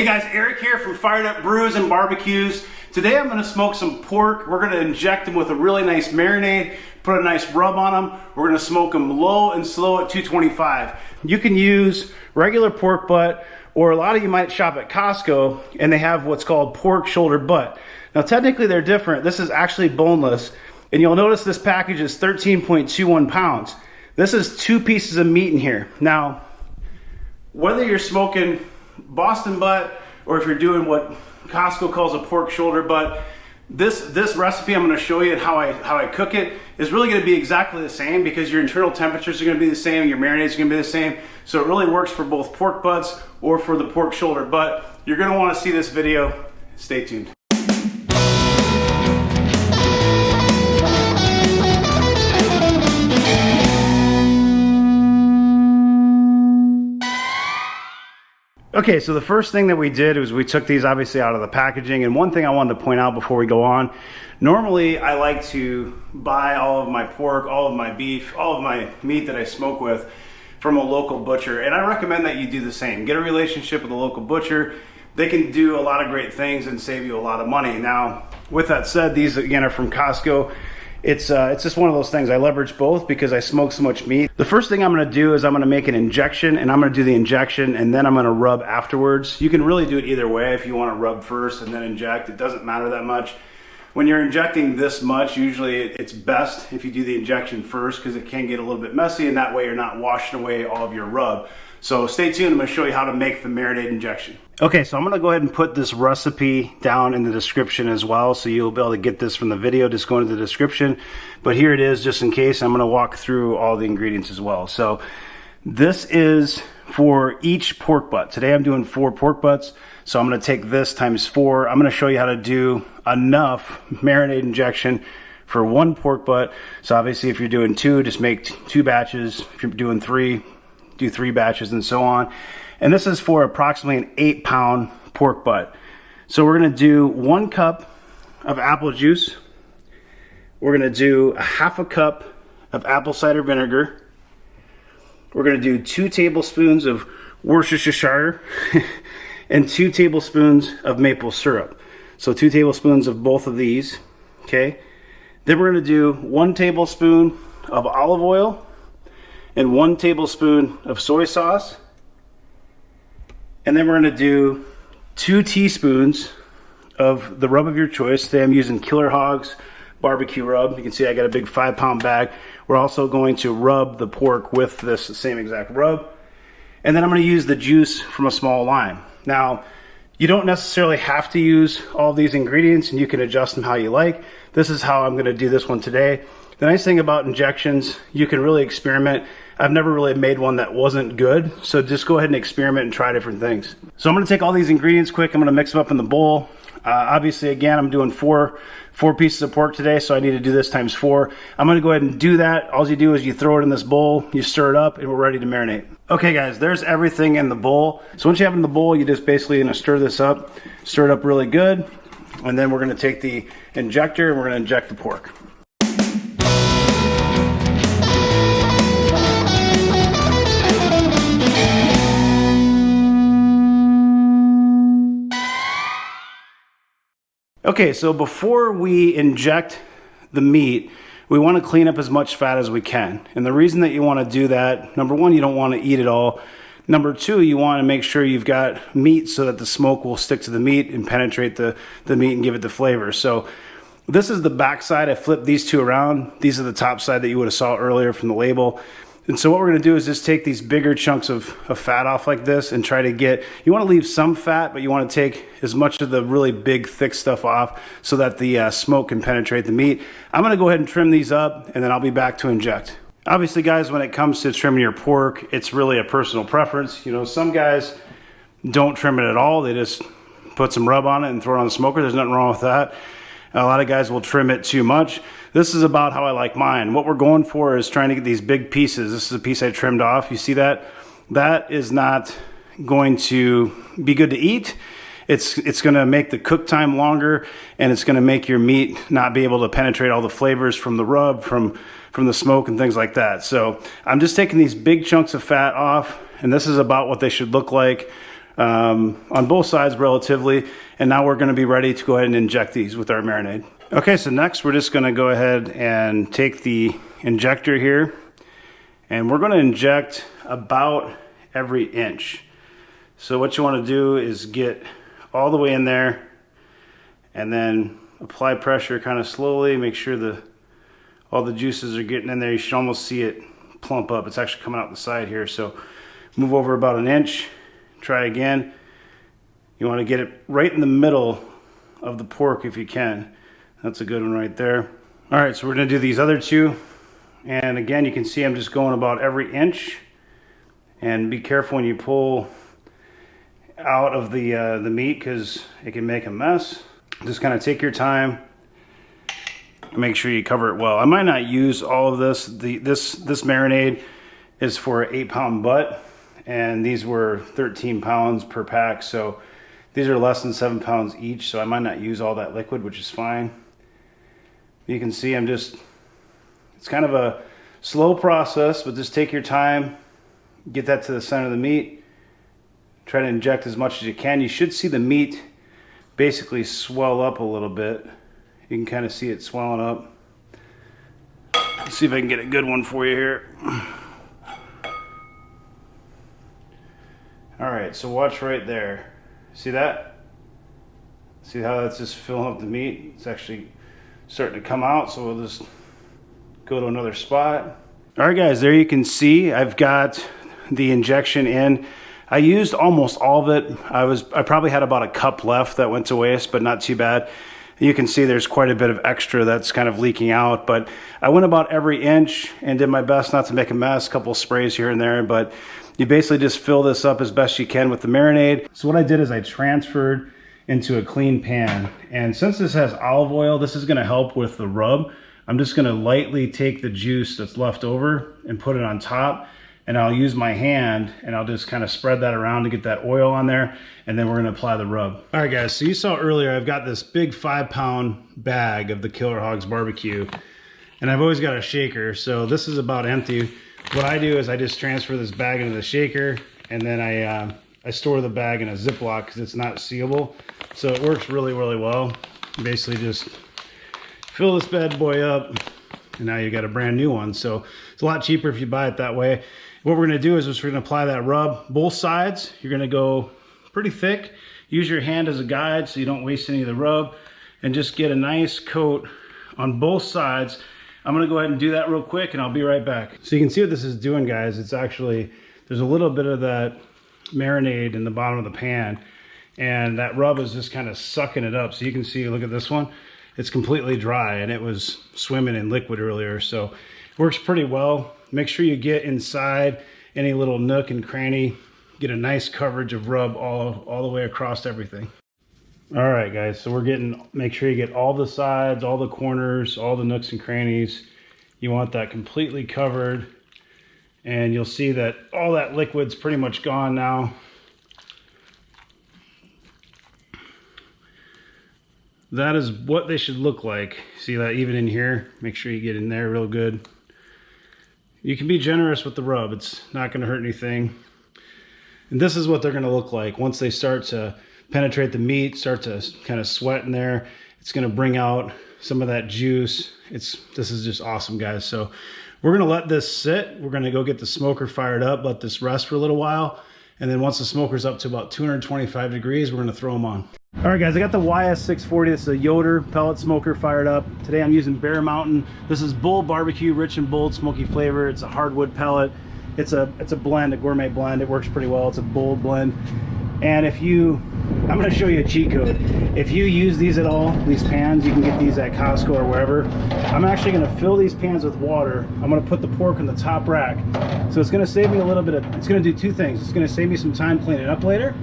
Hey guys, Eric here from Fired Up Brews and Barbecues. Today I'm going to smoke some pork. We're going to inject them with a really nice marinade, put a nice rub on them. We're going to smoke them low and slow at 225. You can use regular pork butt, or a lot of you might shop at Costco and they have what's called pork shoulder butt. Now technically they're different. This is actually boneless, and you'll notice this package is 13.21 pounds. This is 2 pieces of meat in here. Now, whether you're smoking Boston butt or if you're doing what Costco calls a pork shoulder butt, this recipe I'm going to show you and how I cook it is really going to be exactly the same, because your internal temperatures are going to be the same, your marinades are going to be the same. So it really works for both pork butts or for the pork shoulder butt. You're going to want to see this video. Stay tuned. Okay, so the first thing that we did was we took these obviously out of the packaging, and one thing I wanted to point out before we go on, normally I like to buy all of my pork, all of my beef, all of my meat that I smoke with from a local butcher, and I recommend that you do the same. Get a relationship with a local butcher. They can do a lot of great things and save you a lot of money. Now, with that said, these again are from Costco. It's just one of those things. I leverage both because I smoke so much meat. The first thing I'm going to do is I'm going to make an injection, and I'm going to do the injection and then I'm going to rub afterwards. You can really do it either way. If you want to rub first and then inject, it doesn't matter that much. When you're injecting this much, usually it's best if you do the injection first, because it can get a little bit messy, and that way you're not washing away all of your rub. So stay tuned. I'm going to show you how to make the marinade injection. Okay, so I'm going to go ahead and put this recipe down in the description as well, so you'll be able to get this from the video. Just go into the description, but here it is just in case. I'm going to walk through all the ingredients as well. So this is for each pork butt. Today I'm doing 4 pork butts, so I'm going to take this times 4. I'm going to show you how to do enough marinade injection for 1 pork butt. So obviously if you're doing 2, just make 2 batches. If you're doing 3, do 3 batches, and so on. And this is for approximately an 8-pound pork butt. So we're going to do 1 cup of apple juice. We're going to do a 1/2 cup of apple cider vinegar. We're going to do 2 tablespoons of Worcestershire and 2 tablespoons of maple syrup. So 2 tablespoons of both of these. Okay. Then we're going to do 1 tablespoon of olive oil and 1 tablespoon of soy sauce. And then we're going to do 2 teaspoons of the rub of your choice. Today I'm using Killer Hogs BBQ Rub. You can see I got a big 5-pound bag. We're also going to rub the pork with this same exact rub. And then I'm going to use the juice from a small lime. Now, you don't necessarily have to use all of these ingredients, and you can adjust them how you like. This is how I'm going to do this one today. The nice thing about injections, you can really experiment. I've never really made one that wasn't good, so just go ahead and experiment and try different things. So I'm going to take all these ingredients quick. I'm going to mix them up in the bowl. Obviously, again, I'm doing 4 pieces of pork today, so I need to do this times 4. I'm going to go ahead and do that. All you do is you throw it in this bowl, you stir it up, and we're ready to marinate. Okay, guys, there's everything in the bowl. So once you have it in the bowl, you just basically going to stir this up, stir it up really good, and then we're going to take the injector and we're going to inject the pork. Okay, so before we inject the meat, we want to clean up as much fat as we can. And the reason that you want to do that, number 1, you don't want to eat it all. Number 2, you want to make sure you've got meat so that the smoke will stick to the meat and penetrate the meat and give it the flavor. So this is the back side. I flipped these 2 around. These are the top side that you would have saw earlier from the label. And so what we're going to do is just take these bigger chunks of fat off like this and try to get, you want to leave some fat, but you want to take as much of the really big thick stuff off so that the smoke can penetrate the meat. I'm going to go ahead and trim these up, and then I'll be back to inject. Obviously, guys, when it comes to trimming your pork, it's really a personal preference. You know, some guys don't trim it at all. They just put some rub on it and throw it on the smoker. There's nothing wrong with that. A lot of guys will trim it too much. This is about how I like mine. What we're going for is trying to get these big pieces. This is a piece I trimmed off. You see that? That is not going to be good to eat. It's going to make the cook time longer, and it's going to make your meat not be able to penetrate all the flavors from the rub, from the smoke and things like that. So I'm just taking these big chunks of fat off, and this is about what they should look like. on both sides relatively. And now we're gonna be ready to go ahead and inject these with our marinade. Okay, so next we're just gonna go ahead and take the injector here, and we're gonna inject about every inch. So what you wanna do is get all the way in there and then apply pressure kind of slowly, make sure all the juices are getting in there. You should almost see it plump up. It's actually coming out the side here. So move over about an inch, try again. You want to get it right in the middle of the pork if you can. That's a good one right there. All right, so we're gonna do these other two. And again, you can see I'm just going about every inch. And be careful when you pull out of the meat, because it can make a mess. Just kind of take your time and make sure you cover it well. I might not use all of this. This marinade is for an 8-pound butt, and these were 13 pounds per pack, so these are less than 7 pounds each, so I might not use all that liquid, which is fine. You can see it's kind of a slow process, but just take your time, get that to the center of the meat, try to inject as much as you can. You should see the meat basically swell up a little bit. You can kind of see it swelling up. Let's see if I can get a good one for you here. All right, so watch right there. See that? See how that's just filling up the meat? It's actually starting to come out, so we'll just go to another spot. All right, guys, there you can see I've got the injection in. I used almost all of it. I probably had about a cup left that went to waste, but not too bad. You can see there's quite a bit of extra that's kind of leaking out, but I went about every inch and did my best not to make a mess, a couple of sprays here and there, but you basically just fill this up as best you can with the marinade. So what I did is I transferred into a clean pan, and since this has olive oil, this is gonna help with the rub. I'm just gonna lightly take the juice that's left over and put it on top, and I'll use my hand and I'll just kind of spread that around to get that oil on there, and then we're gonna apply the rub. All right, guys, so you saw earlier I've got this big 5-pound bag of the Killer Hogs barbecue, and I've always got a shaker, so this is about empty. What I do is I just transfer this bag into the shaker, and then I store the bag in a Ziploc because it's not sealable, so it works really, really well. Basically just fill this bad boy up, and now you got a brand new one. So it's a lot cheaper if you buy it that way. What we're gonna do is we're gonna apply that rub. Both sides, you're gonna go pretty thick. Use your hand as a guide so you don't waste any of the rub, and just get a nice coat on both sides. I'm gonna go ahead and do that real quick, and I'll be right back. So you can see what this is doing, guys. It's actually, there's a little bit of that marinade in the bottom of the pan, and that rub is just kind of sucking it up. So you can see, look at this one. It's completely dry, and it was swimming in liquid earlier, so it works pretty well. Make sure you get inside any little nook and cranny, get a nice coverage of rub all the way across everything. All right, guys, so make sure you get all the sides, all the corners, all the nooks and crannies. You want that completely covered, and you'll see that all that liquid's pretty much gone now. That is what they should look like. See that even in here? Make sure you get in there real good. You can be generous with the rub. It's not gonna hurt anything. And this is what they're gonna look like once they start to penetrate the meat, start to kind of sweat in there. It's gonna bring out some of that juice. This is just awesome, guys. So we're gonna let this sit. We're gonna go get the smoker fired up, let this rest for a little while. And then once the smoker's up to about 225 degrees, we're gonna throw them on. All right, guys, I got the YS640. This is a Yoder pellet smoker fired up. Today I'm using Bear Mountain. This is bull barbecue, rich and bold smoky flavor. It's a hardwood pellet. It's a blend, a gourmet blend. It works pretty well. It's a bold blend. And I'm gonna show you a cheat code. If you use these at all, these pans, you can get these at Costco or wherever. I'm actually gonna fill these pans with water. I'm gonna put the pork in the top rack. So it's gonna save me a little bit of, it's gonna do two things. It's gonna save me some time cleaning up later.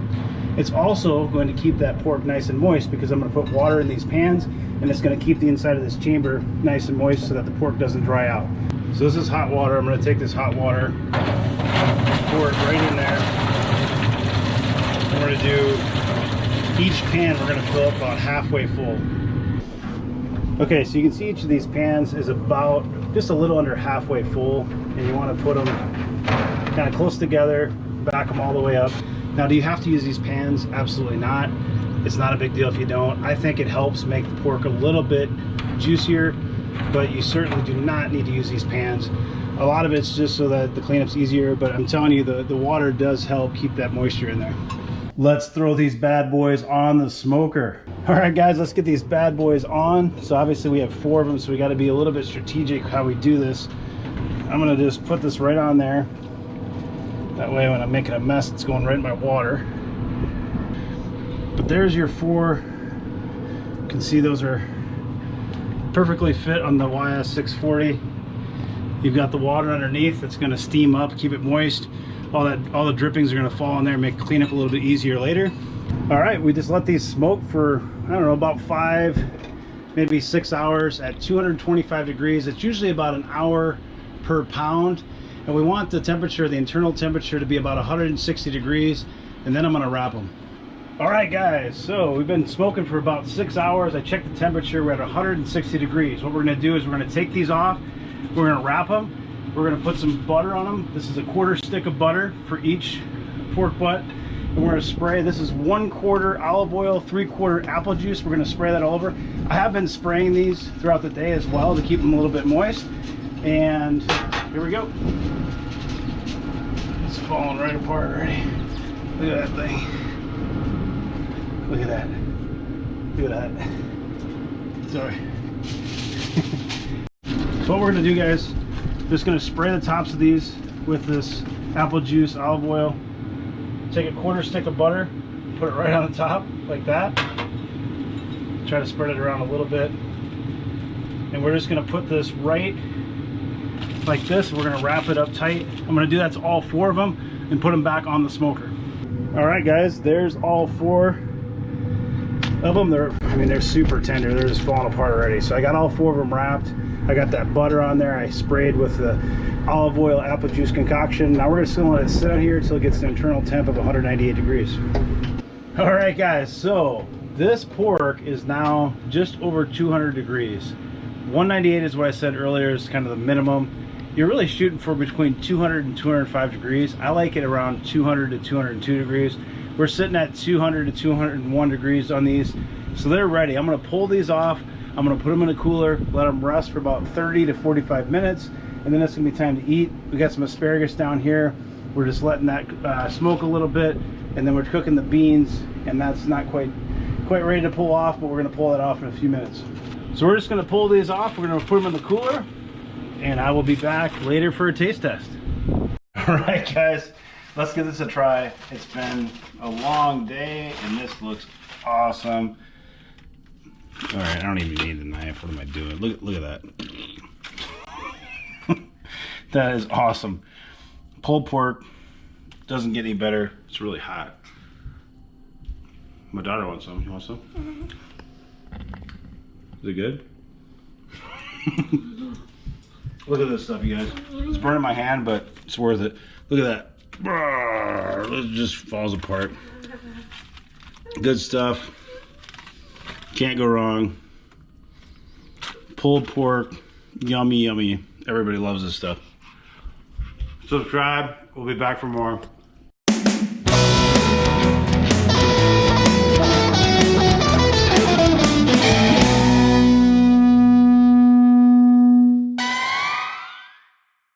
It's also going to keep that pork nice and moist because I'm gonna put water in these pans, and it's gonna keep the inside of this chamber nice and moist so that the pork doesn't dry out. So this is hot water. I'm gonna take this hot water, pour it right in there. We're gonna do each pan, we're gonna fill up about halfway full. Okay, so you can see each of these pans is about just a little under halfway full, and you want to put them kind of close together, back them all the way up. Now, do you have to use these pans? Absolutely not. It's not a big deal if you don't. I think it helps make the pork a little bit juicier, but you certainly do not need to use these pans. A lot of it's just so that the cleanup's easier, but I'm telling you, the water does help keep that moisture in there. Let's throw these bad boys on the smoker. All right, guys, let's get these bad boys on. So obviously we have 4 of them, so we got to be a little bit strategic how we do this. I'm gonna just put this right on there. That way when I'm making a mess, it's going right in my water. But there's your 4. You can see those are perfectly fit on the YS640. You've got the water underneath that's going to steam up, keep it moist. All the drippings are going to fall in there and make cleanup a little bit easier later. All right, we just let these smoke for, I don't know, about 5, maybe 6 hours at 225 degrees. It's usually about an hour per pound. And we want the temperature, the internal temperature, to be about 160 degrees. And then I'm going to wrap them. All right, guys, so we've been smoking for about 6 hours. I checked the temperature. We're at 160 degrees. What we're going to do is we're going to take these off. We're going to wrap them. We're going to put some butter on them. This is a 1/4 stick of butter for each pork butt. And we're going to spray. This is 1/4 olive oil, 3/4 apple juice. We're going to spray that all over. I have been spraying these throughout the day as well to keep them a little bit moist. And here we go. It's falling right apart already. Look at that thing. Look at that. Look at that. Sorry. So what we're going to do, guys, just going to spray the tops of these with this apple juice, olive oil. Take a 1/4 stick of butter, put it right on the top like that. Try to spread it around a little bit. And we're just going to put this right like this. We're going to wrap it up tight. I'm going to do that to all 4 of them and put them back on the smoker. All right, guys, there's all 4 of them. They're super tender. They're just falling apart already. So I got all 4 of them wrapped. I got that butter on there. I sprayed with the olive oil apple juice concoction. Now we're just gonna let it sit out here until it gets to an internal temp of 198 degrees. All right, guys, so this pork is now just over 200 degrees. 198 is what I said earlier is kind of the minimum. You're really shooting for between 200 and 205 degrees. I like it around 200 to 202 degrees. We're sitting at 200 to 201 degrees on these, so they're ready. I'm gonna pull these off. I'm gonna put them in a cooler, let them rest for about 30 to 45 minutes, and then it's gonna be time to eat. We got some asparagus down here. We're just letting that smoke a little bit, and then we're cooking the beans, and that's not quite ready to pull off, but we're gonna pull that off in a few minutes. So we're just gonna pull these off. We're gonna put them in the cooler, and I will be back later for a taste test. All right, guys, let's give this a try. It's been a long day, and this looks awesome. All right, I don't even need the knife. What am I doing? Look at that. That is awesome. Pulled pork doesn't get any better. It's really hot. My daughter wants some. You want some? Mm-hmm. Is it good? Look at this stuff, you guys. It's burning my hand, but it's worth it. Look at that. It just falls apart. Good stuff. Can't go wrong. Pulled pork, yummy, yummy. Everybody loves this stuff. Subscribe. We'll be back for more.